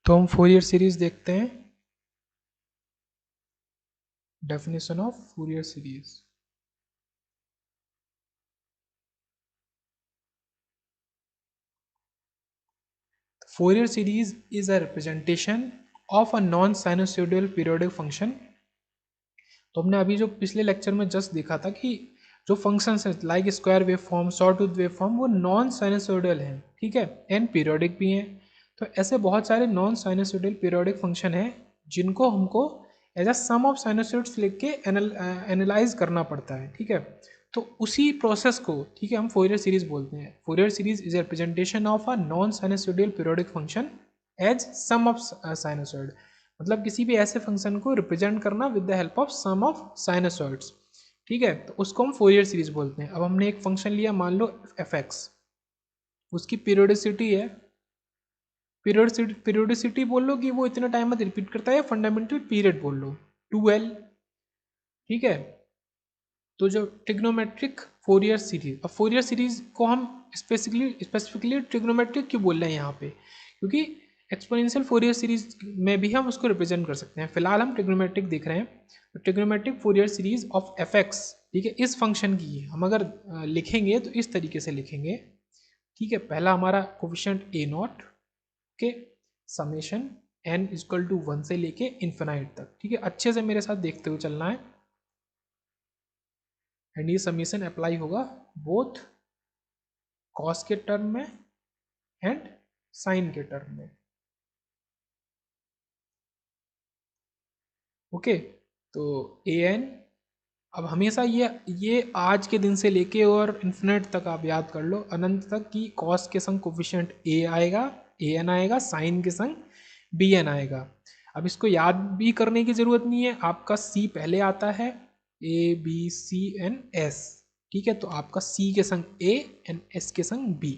तो हम Fourier series देखते हैं। Definition of Fourier series. Fourier series is a representation of a non sinusoidal periodic function. तो हमने अभी जो पिछले लेक्चर में जस्ट देखा था कि जो फंक्शंस हैं like square wave form, sawtooth wave form, वो नॉन साइनोसॉइडल हैं, ठीक है, एंड पीरियोडिक भी हैं। तो ऐसे बहुत सारे नॉन साइनोसॉइडल पीरियोडिक फंक्शन हैं जिनको हमको as a sum of sinusoids लेके एनालाइज करना पड़ता है, ठीक है। तो उसी प्रोसेस को, ठीक है, हम फोरियर सीरीज बोलते हैं। Fourier series is a representation of a non sinusoidal periodic function as sum of sinusoid. मतलब किसी भी ऐसे फंक्शन को रिप्रेजेंट करना with the help of sum of sinusoids, ठीक है। तो उसको हम फोरियर सीरीज बोलते हैं। अब हमने एक फंक्शन लिया, मान लो एफ एक्स, उसकी पीरियोडिसिटी है, पीरियोडिसिटी बोल लो कि वो इतने टाइम में रिपीट करता है, या फंडामेंटल पीरियड बोल लो 2L, ठीक है। तो जो ट्रिग्नोमेट्रिक फोरियर सीरीज, अब फोरियर सीरीज को हम स्पेसिफिकली ट्रिग्नोमेट्रिक क्यों बोल रहे हैं यहाँ पे, क्योंकि एक्सपोनेंशियल फोरियर सीरीज में भी हम उसको रिप्रेजेंट कर सकते हैं। फिलहाल हम ट्रिग्नोमेट्रिक देख रहे हैं। तो trigonometric Fourier series of F x, ठीक है, इस फंक्शन की हम अगर लिखेंगे तो इस तरीके से लिखेंगे, ठीक है। पहला हमारा कोफिशिएंट ए नॉट के समेशन एन इजक्वल टू 1 से लेके इन्फिनाइट तक, ठीक है। अच्छे से मेरे साथ देखते हुए चलना है। एंड ये समीशन अप्लाई होगा बोथ कॉस के टर्म में एंड साइन के टर्म में, ओके। तो ए एन, अब हमेशा ये आज के दिन से लेके और इन्फिनिट तक आप याद कर लो, अनंत तक, कि कॉस के संग कोफिशिएंट ए आएगा, ए एन आएगा, साइन के संग बी एन आएगा। अब इसको याद भी करने की जरूरत नहीं है, आपका सी पहले आता है, A B C N S, ठीक है। तो आपका सी के संग ए एंड एस के संग बी,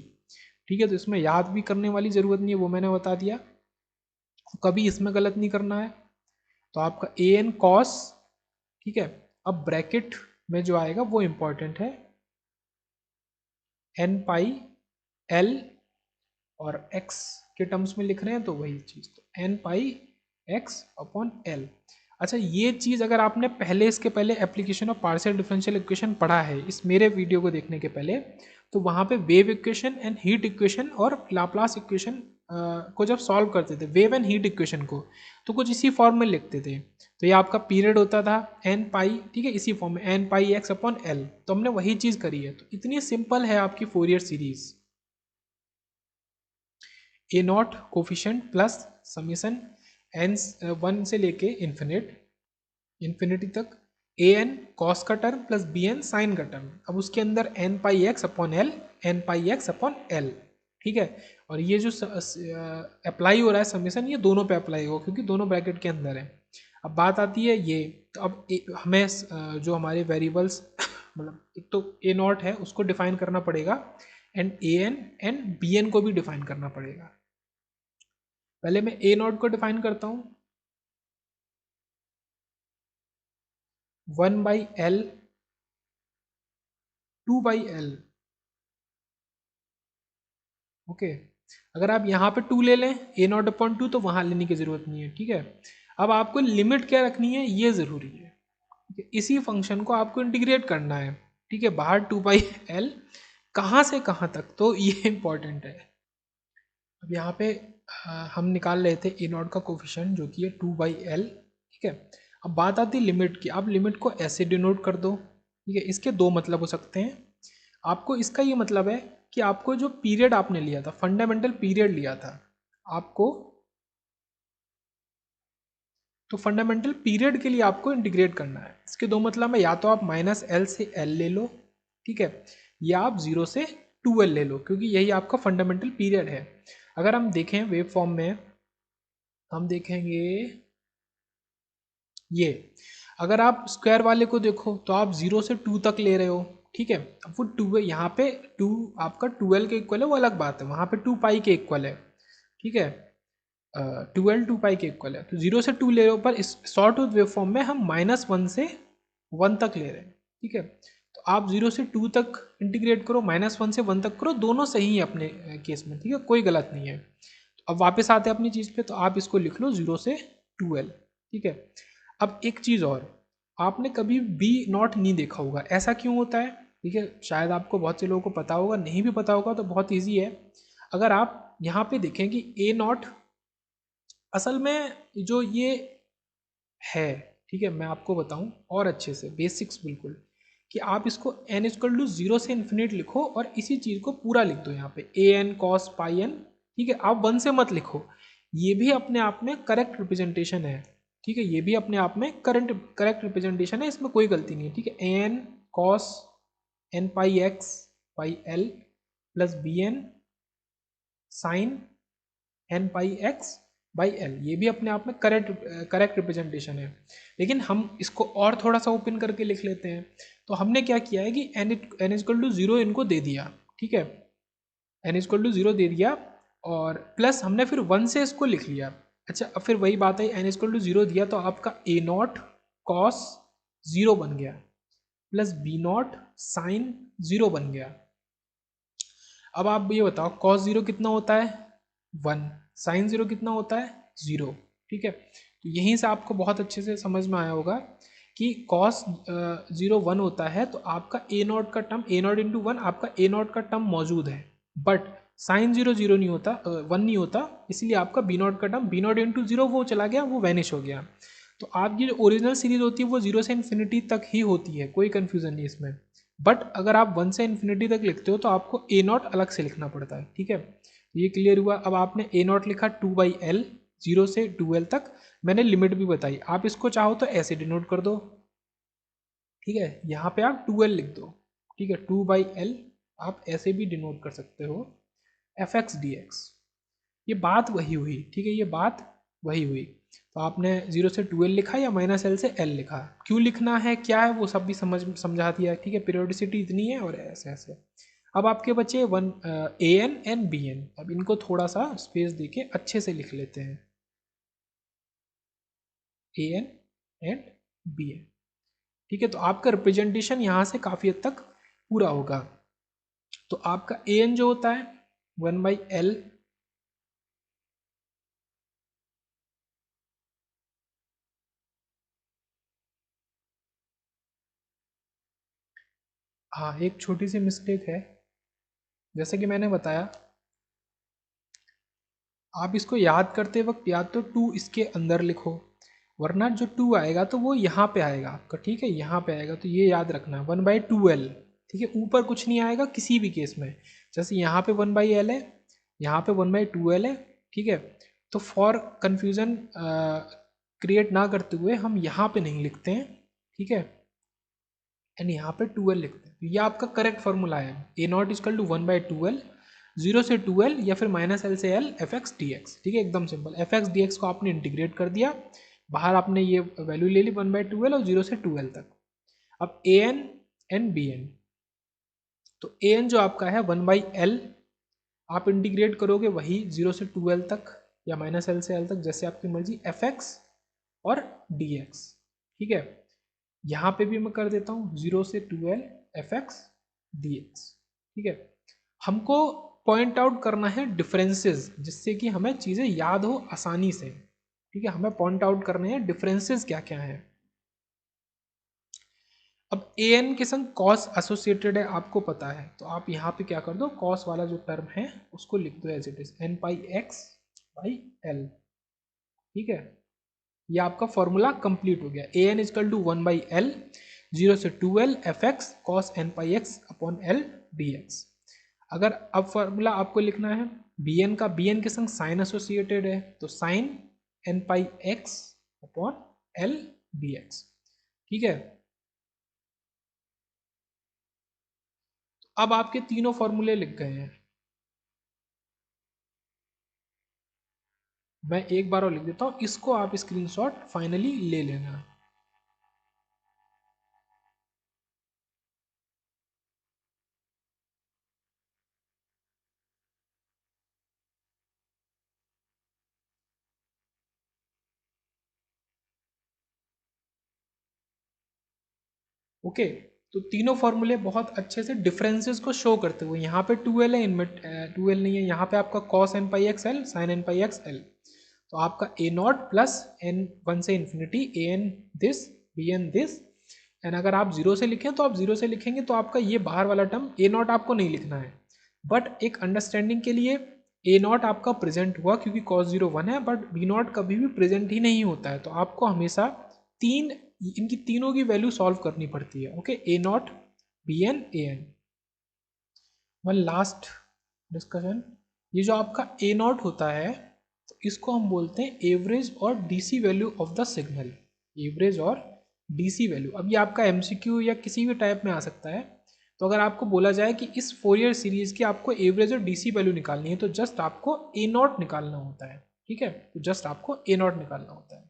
ठीक है। तो इसमें याद भी करने वाली ज़रूरत नहीं है, वो मैंने बता दिया। कभी इसमें गलत नहीं करना है। तो आपका ए एन कॉस, ठीक है। अब ब्रैकेट में जो आएगा वो इंपॉर्टेंट है, एन पाई एल, और एक्स के टर्म्स में लिख रहे हैं तो वही चीज़, तो N pi X upon L. अच्छा, ये चीज़ अगर आपने पहले, इसके पहले application of partial differential equation पढ़ा है इस मेरे वीडियो को देखने के पहले, तो वहाँ पे wave equation and heat equation और लाप्लास इक्वेशन को जब सॉल्व करते थे, वेव एंड हीट इक्वेशन को, तो कुछ इसी फॉर्म में लिखते थे। तो ये आपका पीरियड होता था एन पाई, ठीक है, इसी फॉर्म में N pi X upon L. तो हमने वही चीज़ करी है। तो इतनी सिंपल है आपकी Fourier series. A naught coefficient plus summation N 1 से लेके इन्फिनिटी तक, ए एन कॉस का term plus B N sine का टर्म। अब उसके अंदर N pi X upon L, N pi X upon L, ठीक है। और ये जो अप्लाई हो रहा है समीशन, ये दोनों पे अप्लाई होगा क्योंकि दोनों ब्रैकेट के अंदर है। अब बात आती है ये, तो अब हमें जो हमारे वेरिएबल्स मतलब एक तो ए नॉट है उसको डिफाइन करना पड़ेगा, and A N and B N को भी डिफाइन करना पड़ेगा। पहले मैं ए नॉट को डिफाइन करता हूँ, 1/L 2/L, ओके। अगर आप यहाँ पे 2 ले लें, ए नॉट अपॉन 2, तो वहाँ लेने की ज़रूरत नहीं है, ठीक है। अब आपको लिमिट क्या रखनी है, ये ज़रूरी है, ठीक है? इसी फंक्शन को आपको इंटीग्रेट करना है, ठीक है, बाहर 2/L, कहाँ से कहाँ तक, तो ये इंपॉर्टेंट है। अब यहाँ पे हम निकाल रहे थे ए नॉट का कोफिशिएंट जो कि है 2/L, ठीक है। अब बात आती है लिमिट की। आप लिमिट को ऐसे डिनोट कर दो, ठीक है। इसके दो मतलब हो सकते हैं। आपको इसका ये मतलब है कि आपको जो पीरियड आपने लिया था, फंडामेंटल पीरियड लिया था आपको, तो फंडामेंटल पीरियड के लिए आपको इंटीग्रेट करना है। इसके दो मतलब है, या तो आप -L से L ले लो, ठीक है, या आप 0 से 2L ले लो, क्योंकि यही आपका फंडामेंटल पीरियड है। अगर हम देखें वेव फॉर्म में, हम देखेंगे ये, अगर आप स्क्वायर वाले को देखो तो आप 0 से 2 तक ले रहे हो, ठीक है। अब वो 2 है, यहाँ पे 2 आपका 12 के इक्वल है, वो अलग बात है, वहाँ पे 2 पाई के इक्वल है, ठीक है। 12 2 पाई के इक्वल है, तो 0 से 2 ले रहे हो, पर इस शॉर्ट वेव फॉर्म में हम -1 से 1 तक ले रहे हैं, ठीक है। तो आप 0 से 2 तक इंटीग्रेट करो, -1 से 1 तक करो, दोनों सही है अपने केस में, ठीक है, कोई गलत नहीं है। तो अब वापस आते हैं अपनी चीज़ पे, तो आप इसको लिख लो 0 से 2L। ठीक है। अब एक चीज़ और, आपने कभी बी नॉट नहीं देखा होगा, ऐसा क्यों होता है? ठीक है, शायद आपको बहुत से लोगों को पता होगा, नहीं भी पता होगा तो बहुत ईजी है। अगर आप यहाँ पे देखें कि ए नॉट असल में जो ये है, ठीक है, मैं आपको बताऊं और अच्छे से बेसिक्स बिल्कुल, कि आप इसको n इक्वल टू 0 से इन्फिनिट लिखो और इसी चीज़ को पूरा लिख दो यहाँ पे ए एन कॉस पाई एन। ठीक है, आप 1 से मत लिखो, ये भी अपने आप में करेक्ट रिप्रेजेंटेशन है। ठीक है, ये भी अपने आप में करेक्ट रिप्रेजेंटेशन है, इसमें कोई गलती नहीं है। ठीक है, A N cos N pi X pi L plus B N sine N pi X by L, ये भी अपने आप में करेक्ट रिप्रेजेंटेशन है। लेकिन हम इसको और थोड़ा सा ओपन करके लिख लेते हैं। तो हमने क्या किया है कि एन इजक्वल टू 0 इनको दे दिया। ठीक है, एन इजक्वल टू 0 दे दिया और प्लस हमने फिर 1 से इसको लिख लिया। अच्छा, अब फिर वही बात है, एन इजक्वल टू 0 दिया तो आपका ए नॉट कॉस 0 बन गया प्लस बी नॉट साइन 0 बन गया। अब आप ये बताओ कॉस 0 कितना होता है? 1। साइन 0 कितना होता है? 0। ठीक है, तो यहीं से आपको बहुत अच्छे से समझ में आया होगा कि कॉस 0 1 होता है, तो आपका ए नॉट का टर्म ए नॉट इंटू 1, आपका ए नॉट का टर्म मौजूद है। बट साइन 0 0 नहीं होता, 1 नहीं होता, इसलिए आपका बी नॉट का टर्म बी नॉट इंटू 0 वो चला गया, वो वैनिश हो गया। तो आपकी जो ओरिजिनल सीरीज होती है वो 0 से इन्फिनिटी तक ही होती है, कोई कन्फ्यूजन नहीं इसमें। बट अगर आप 1 से इन्फिनिटी तक लिखते हो तो आपको ए नॉट अलग से लिखना पड़ता है। ठीक है, ये क्लियर हुआ। अब आपने ए नॉट लिखा 2/L 0 से 2L तक, मैंने लिमिट भी बताई, आप इसको चाहो तो ऐसे डिनोट कर दो। ठीक है, यहाँ पे आप 2L लिख दो। ठीक है, 2/L आप ऐसे भी डिनोट कर सकते हो, एफ एक्स डी एक्स। ये बात वही हुई। ठीक है, ये बात वही हुई। तो आपने 0 से 2L लिखा या -L से L लिखा, क्यों लिखना है क्या है वो सब भी समझा दिया। ठीक है, पीरियोडिसिटी इतनी है और ऐसे ऐसे। अब आपके बचे one A N and B N, अब इनको थोड़ा सा स्पेस देके अच्छे से लिख लेते हैं, ए एन एंड बी एन। ठीक है, तो आपका रिप्रेजेंटेशन यहाँ से काफ़ी हद तक पूरा होगा। तो आपका ए एन जो होता है 1/L, हाँ एक छोटी सी मिस्टेक है, जैसे कि मैंने बताया, आप इसको याद करते वक्त या तो 2 इसके अंदर लिखो, वरना जो 2 आएगा तो वो यहाँ पे आएगा आपका। ठीक है, यहाँ पे आएगा, तो ये याद रखना 1/2L। ठीक है, ऊपर कुछ नहीं आएगा किसी भी केस में, जैसे यहाँ पे 1/L है, यहाँ पे 1/2L है। ठीक है, तो फॉर कंफ्यूजन क्रिएट ना करते हुए हम यहाँ पे नहीं लिखते हैं। ठीक है, एंड यहाँ पे 2L लिखते हैं। तो ये आपका करेक्ट फॉर्मूला है, ए नॉट इजकल टू 1/2L 0 से 2L या फिर -L से L F x D X. ठीक है, एकदम simple, F x D x को आपने इंटीग्रेट कर दिया, बाहर आपने ये वैल्यू ले ली 1/2L और 0 से 2L तक। अब ए एन एंड बी एन, तो ए एन जो आपका है 1/L, आप इंटीग्रेट करोगे वही 0 से 2L तक या -L से L तक, जैसे आपकी मर्जी, एफ एक्स और डी एक्स। ठीक है, यहाँ पे भी मैं कर देता हूँ 0 से 2L F x D X. ठीक है, हमको पॉइंट आउट करना है डिफरेंसेस, जिससे कि हमें चीज़ें याद हो आसानी से। ठीक है, हमें पॉइंट आउट करने हैं डिफरेंसेस क्या क्या हैं। अब ए एन के संग कॉस एसोसिएटेड है, आपको पता है, तो आप यहाँ पे क्या कर दो, कॉस वाला जो टर्म है उसको लिख दो as it is N pi X by L. ठीक है, ये आपका फॉर्मूला कंप्लीट हो गया, A N is equal to 1/L 0 से 2L F X cos N pi X upon L D X. अगर अब फॉर्मूला आपको लिखना है बी एन का, बी एन के संग साइन एसोसिएटेड है, तो sine N pi X upon L D X. ठीक है, अब आपके तीनों फॉर्मूले लिख गए हैं। मैं एक बार और लिख देता हूं, इसको आप स्क्रीनशॉट फाइनली ले लेना। ओके, तो तीनों फॉर्मूले बहुत अच्छे से डिफरेंसेस को शो करते हुए, यहाँ पे 2l है, इनमें 2l नहीं है, यहाँ पे आपका cos n पाई एक्स एल साइन n पाई एक्स एल, तो आपका a नॉट प्लस n 1 से infinity a n this b n this, and अगर आप जीरो से लिखें तो आप जीरो से लिखेंगे तो आपका ये बाहर वाला टर्म a नॉट आपको नहीं लिखना है, बट एक अंडरस्टैंडिंग के लिए a नॉट आपका प्रेजेंट हुआ क्योंकि cos 0 1 है, बट b नॉट कभी भी प्रेजेंट ही नहीं होता है, तो आपको हमेशा इनकी तीनों की वैल्यू सॉल्व करनी पड़ती है। Okay, a naught B N A N. One last discussion, ये जो आपका a नॉट होता है तो इसको हम बोलते हैं एवरेज और DC value of the signal, average और डीसी वैल्यू। अब ये आपका एमसीक्यू या किसी भी टाइप में आ सकता है, तो अगर आपको बोला जाए कि इस फोरियर सीरीज की आपको एवरेज और डीसी वैल्यू निकालनी है तो जस्ट आपको a नॉट निकालना होता है, ठीक है, तो जस्ट आपको a नॉट निकालना होता है।